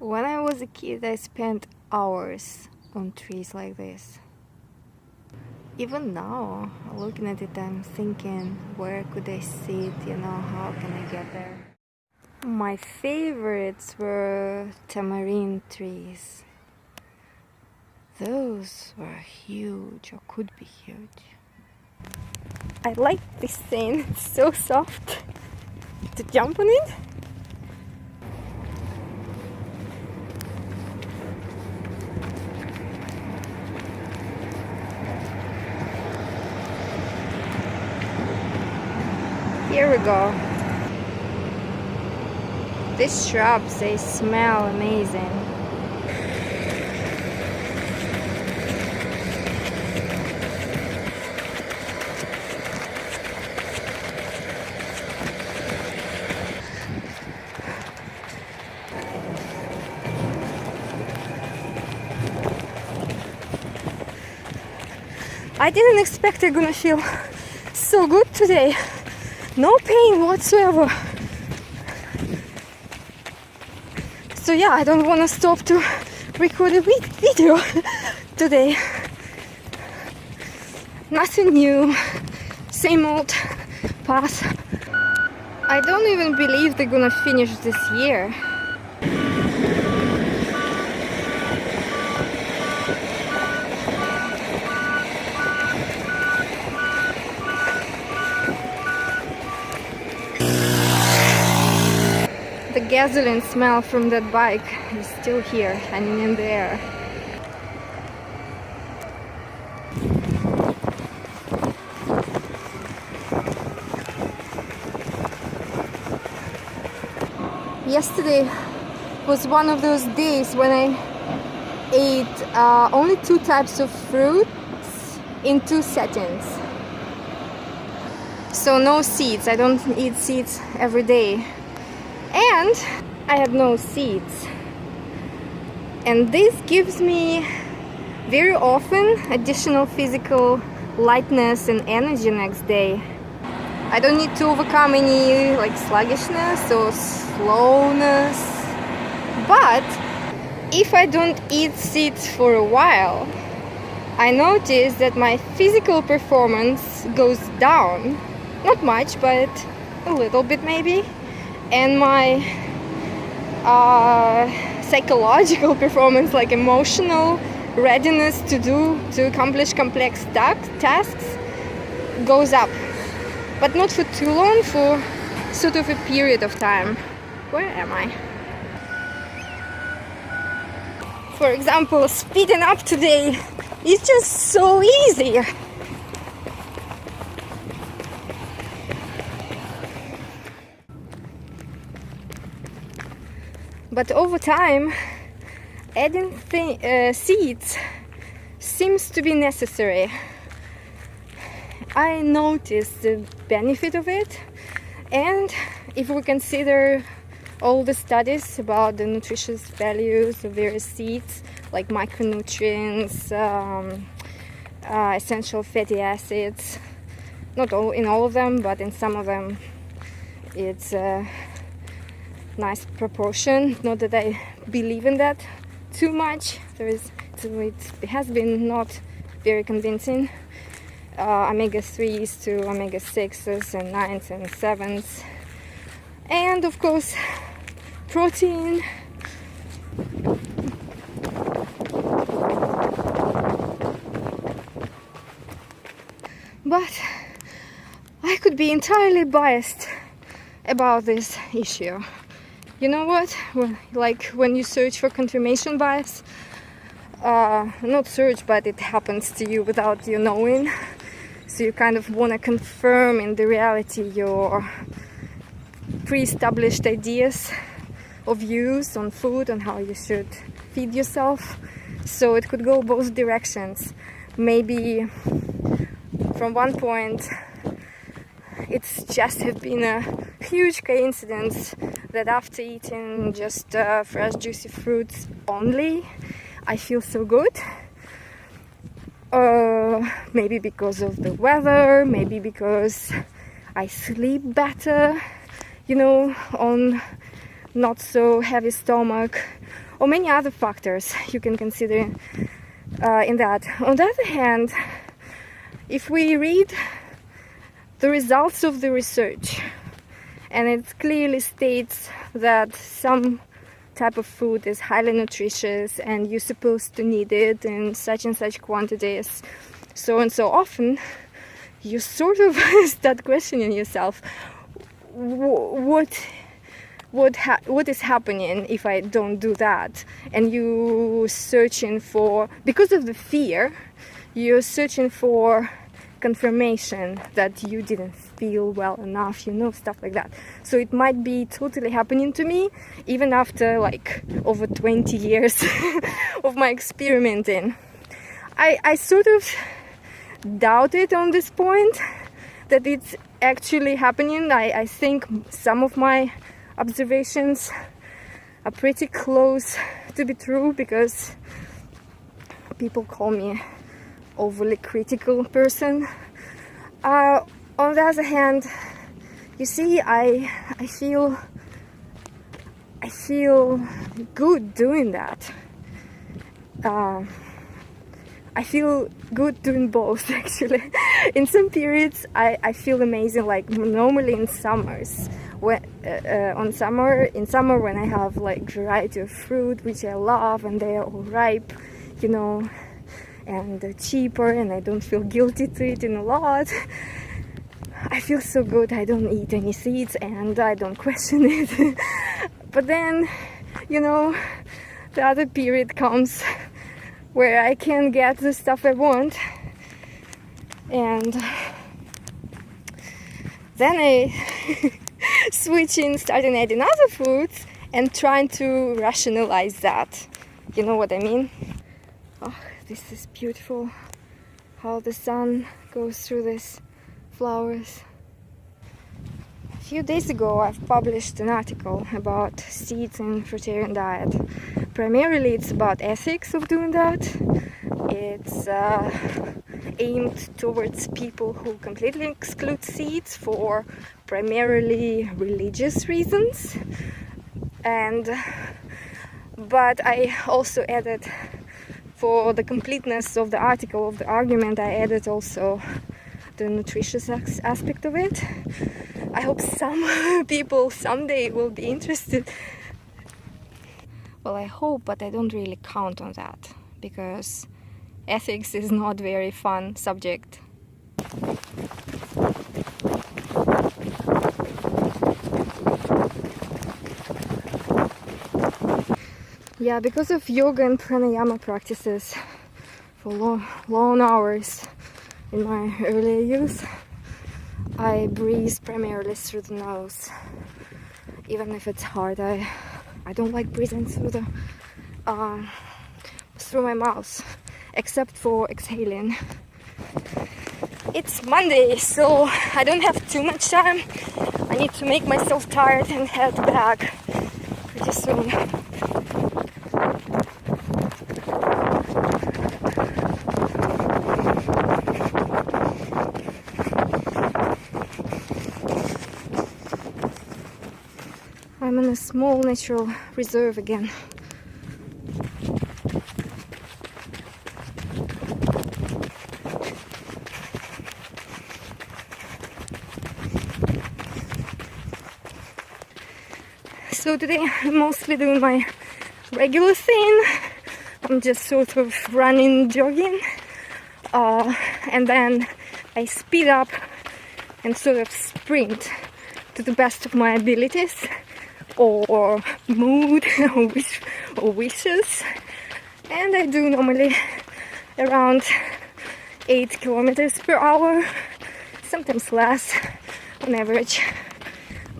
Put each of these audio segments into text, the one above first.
When I was a kid, I spent hours on trees like this. Even now, looking at it, I'm thinking, where could I sit, how can I get there? My favorites were tamarind trees. Those were huge, or could be huge. I like this thing, it's so soft to jump on it. Here we go. These shrubs, they smell amazing. I didn't expect I'm gonna feel so good today. No pain whatsoever. So yeah, I don't want to stop to record a video today. Nothing new, same old path. I don't even believe they're gonna finish this year. The gasoline smell from that bike is still here, hanging in the air. Yesterday was one of those days when I ate only 2 types of fruits in 2 settings. So no seeds, I don't eat seeds every day. And I have no seeds. And this gives me very often additional physical lightness and energy next day. I don't need to overcome any sluggishness or slowness. But if I don't eat seeds for a while, I notice that my physical performance goes down. Not much, but a little bit maybe. And my psychological performance, like emotional readiness to accomplish complex tasks, goes up. But not for too long, for sort of a period of time. Where am I? For example, speeding up today is just so easy. But over time, adding seeds seems to be necessary. I notice the benefit of it, and if we consider all the studies about the nutritious values of various seeds, like micronutrients, essential fatty acids, not in all of them, but in some of them it's nice proportion. Not that I believe in that too much. It has been not very convincing. Omega-3s to omega-6s and 9s and 7s, and of course protein. But I could be entirely biased about this issue. You know what? Well, like when you search for confirmation bias, not search, but it happens to you without you knowing. So you kind of want to confirm in the reality your pre-established ideas of views on food, on how you should feed yourself. So it could go both directions. Maybe from one point it's just have been a huge coincidence that after eating just fresh juicy fruits only, I feel so good. Maybe because of the weather, maybe because I sleep better, on not so heavy stomach, or many other factors you can consider in that. On the other hand, if we read the results of the research, and it clearly states that some type of food is highly nutritious and you're supposed to need it in such and such quantities so and so often, you sort of start questioning yourself, what is happening if I don't do that? And you searching for, because of the fear, you're searching for confirmation that you didn't feel well enough, stuff like that. So it might be totally happening to me even after like over 20 years of my experimenting. I sort of doubt it on this point that it's actually happening. I think some of my observations are pretty close to be true, because people call me overly critical person. On the other hand, you see, I feel good doing that. I feel good doing both, actually. In some periods, I feel amazing, like normally in summers. In summer when I have like variety of fruit, which I love, and they are all ripe, and they're cheaper, and I don't feel guilty to eating a lot. I feel so good. I don't eat any seeds and I don't question it. But then, the other period comes where I can get the stuff I want, and then I starting adding other foods and trying to rationalize that. You know what I mean? Oh, this is beautiful, how the sun goes through these flowers. A few days ago I've published an article about seeds in fruitarian diet. Primarily it's about ethics of doing that. It's aimed towards people who completely exclude seeds for primarily religious reasons. But I also added, for the completeness of the article, of the argument, I added also the nutritious aspect of it. I hope some people someday will be interested. Well, I hope, but I don't really count on that, because ethics is not a very fun subject. Yeah, because of yoga and pranayama practices for long hours in my earlier youth, I breathe primarily through the nose. Even if it's hard, I don't like breathing through my mouth, except for exhaling. It's Monday, so I don't have too much time. I need to make myself tired and head back pretty soon. I'm in a small natural reserve again. So today I'm mostly doing my regular thing. I'm just sort of running, jogging, and then I speed up and sort of sprint to the best of my abilities, or mood, or wishes. And I do normally around 8 kilometers per hour, sometimes less on average.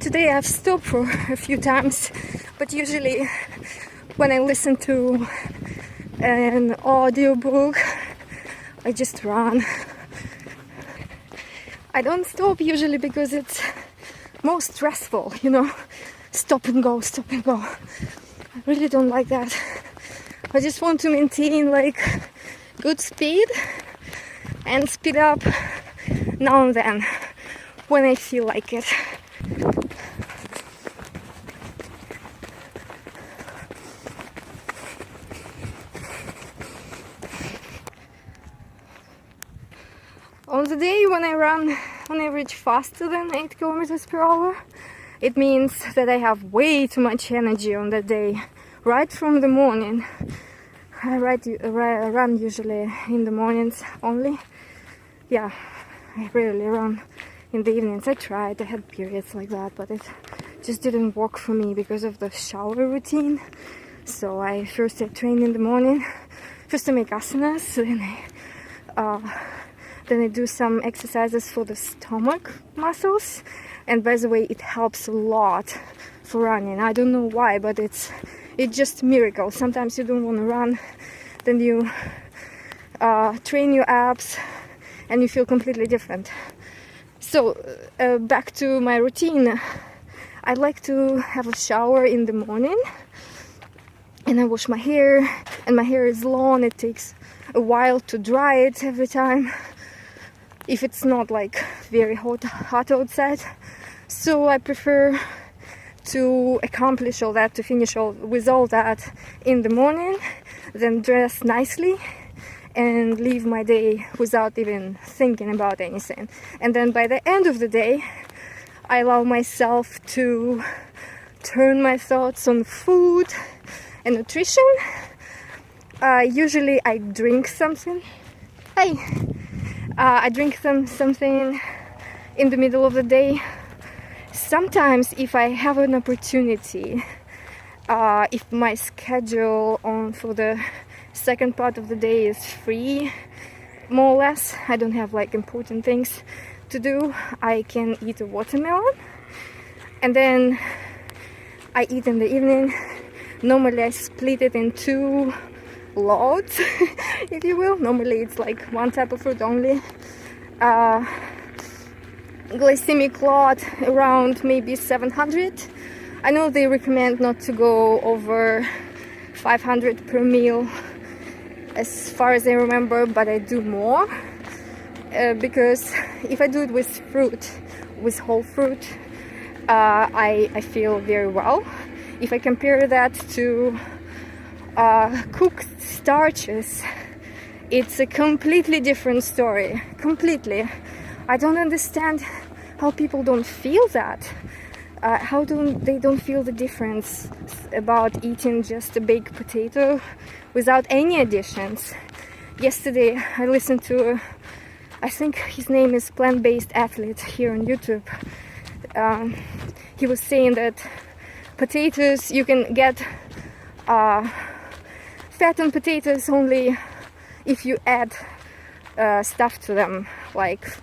Today I've stopped for a few times, but usually when I listen to an audiobook, I just run. I don't stop usually because it's more stressful, stop and go, stop and go. I really don't like that. I just want to maintain like good speed and speed up now and then when I feel like it. On the day when I run on average faster than 8 kilometers per hour, it means that I have way too much energy on that day, right from the morning. I run usually in the mornings only. Yeah, I rarely run in the evenings. I tried, I had periods like that, but it just didn't work for me because of the shower routine. So I train in the morning. First I make asanas, then I do some exercises for the stomach muscles. And by the way, it helps a lot for running. I don't know why, but it's just a miracle. Sometimes you don't want to run, then you train your abs and you feel completely different. So back to my routine. I like to have a shower in the morning, and I wash my hair, and my hair is long. It takes a while to dry it every time if it's not like very hot outside. So I prefer to accomplish all that, to finish with all that in the morning, then dress nicely and leave my day without even thinking about anything. And then by the end of the day, I allow myself to turn my thoughts on food and nutrition. Usually I drink something. I drink something in the middle of the day. Sometimes if I have an opportunity, if my schedule for the second part of the day is free, more or less, I don't have like important things to do, I can eat a watermelon, and then I eat in the evening. Normally I split it in 2 loads, if you will. Normally it's like one type of fruit only. Glycemic load around maybe 700. I know they recommend not to go over 500 per meal as far as I remember, but I do more because if I do it with fruit, with whole fruit, I feel very well. If I compare that to cooked starches, it's a completely different story. Completely. I don't understand how people don't feel that. They don't feel the difference about eating just a baked potato without any additions. Yesterday I listened to, I think his name is Plant-Based Athlete here on YouTube. He was saying that potatoes, you can get fat on potatoes only if you add stuff to them, like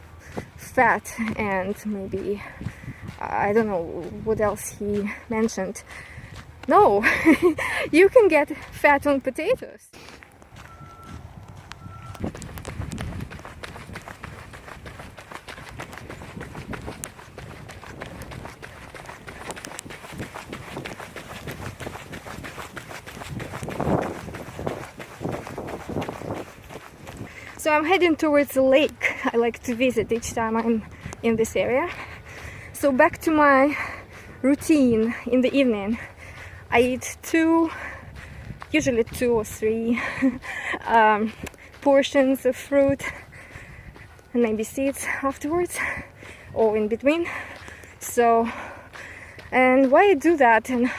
fat and maybe I don't know what else he mentioned. No, you can get fat on potatoes. So I'm heading towards the lake I like to visit each time I'm in this area. So back to my routine in the evening. I eat usually 2 or 3 portions of fruit and maybe seeds afterwards or in between. So, and why I do that, and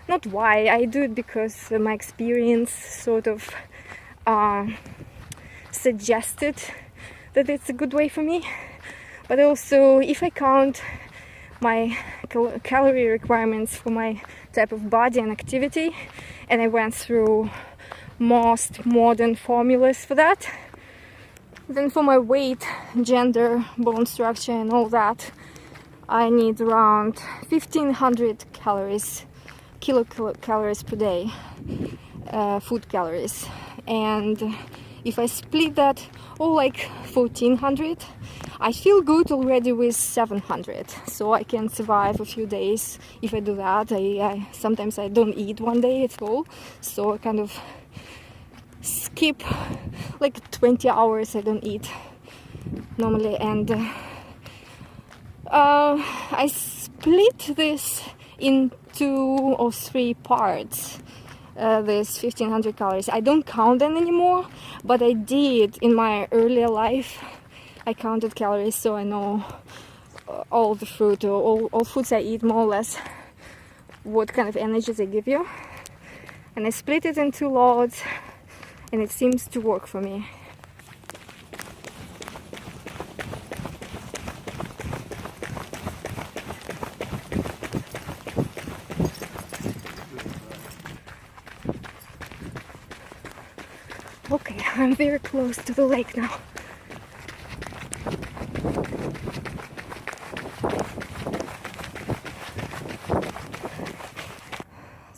not why, I do it because my experience sort of suggested that it's a good way for me. But also, if I count my calorie requirements for my type of body and activity, and I went through most modern formulas for that, then for my weight, gender, bone structure and all that, I need around 1500 calories, kilocalories per day, food calories. And if I split that, or like 1400, I feel good already with 700, so I can survive a few days if I do that. Sometimes I don't eat one day at all, so I kind of skip like 20 hours I don't eat normally. And I split this in 2 or 3 parts. This 1500 calories. I don't count them anymore, but I did in my earlier life I counted calories, so I know all the fruit or all foods I eat more or less what kind of energy they give you. And I split it in 2 loads, and it seems to work for me. Okay, I'm very close to the lake now.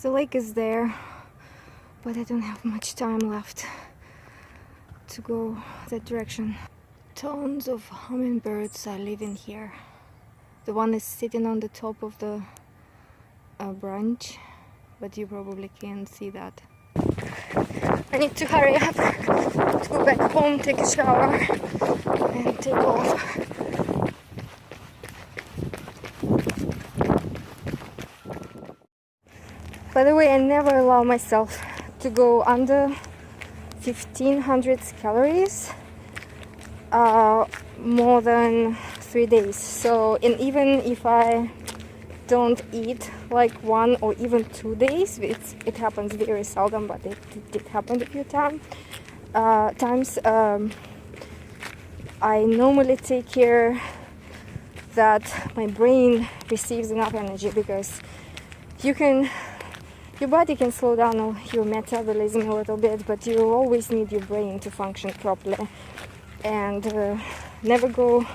The lake is there, but I don't have much time left to go that direction. Tons of hummingbirds are living here. The one is sitting on the top of the branch, but you probably can't see that. I need to hurry up to go back home, take a shower, and take off. By the way, I never allow myself to go under 1500 calories more than 3 days. So, and even if I don't eat like 1 or even 2 days, it happens very seldom, but it did happen a few times. I normally take care that my brain receives enough energy, because your body can slow down your metabolism a little bit, but you always need your brain to function properly. And never go,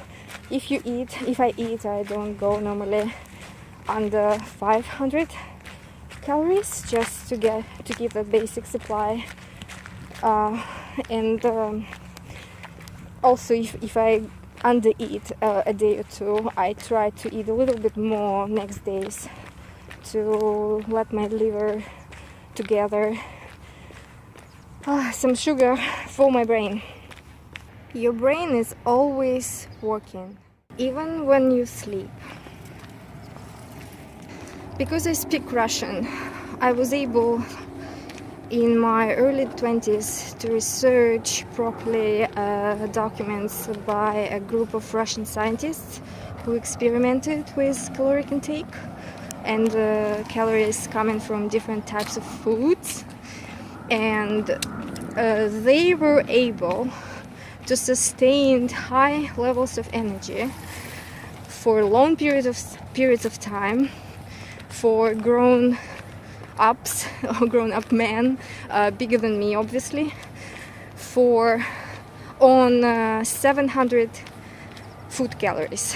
if I eat, I don't go normally under 500 calories, just to give that basic supply. Also, if I undereat a day or 2, I try to eat a little bit more next days to let my liver together some sugar for my brain. Your brain is always working, even when you sleep. Because I speak Russian, I was able in my early 20s to research properly documents by a group of Russian scientists who experimented with caloric intake and calories coming from different types of foods, and they were able to sustain high levels of energy for long periods of time for grown-ups or grown-up men, bigger than me obviously, on 700 food calories.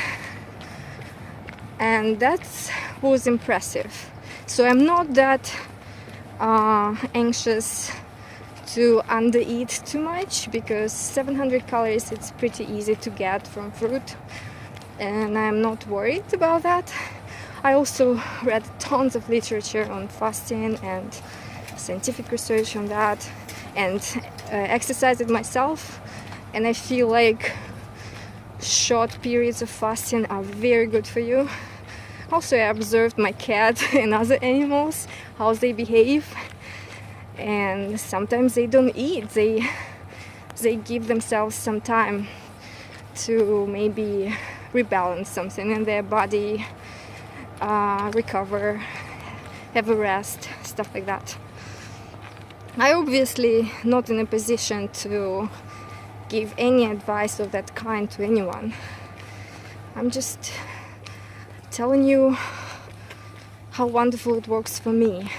And that was impressive. So I'm not that anxious to undereat too much, because 700 calories it's pretty easy to get from fruit, and I'm not worried about that. I also read tons of literature on fasting and scientific research on that, and exercised it myself, and I feel like short periods of fasting are very good for you. Also, I observed my cat and other animals, how they behave, and sometimes they don't eat. They give themselves some time to maybe rebalance something in their body, recover, have a rest, stuff like that. I obviously not in a position to give any advice of that kind to anyone. I'm just telling you how wonderful it works for me.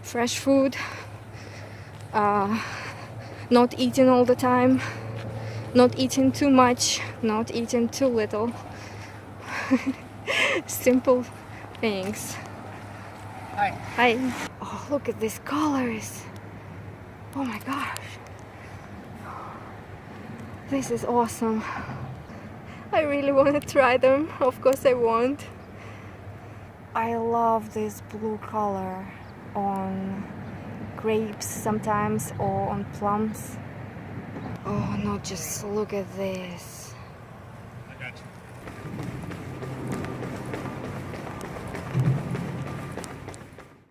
Fresh food, not eating all the time, not eating too much, not eating too little. Simple things. Hi. Hi. Oh, look at these colors. Oh my gosh. This is awesome. I really want to try them. Of course I won't. I love this blue color on grapes sometimes, or on plums. Oh no, just look at this.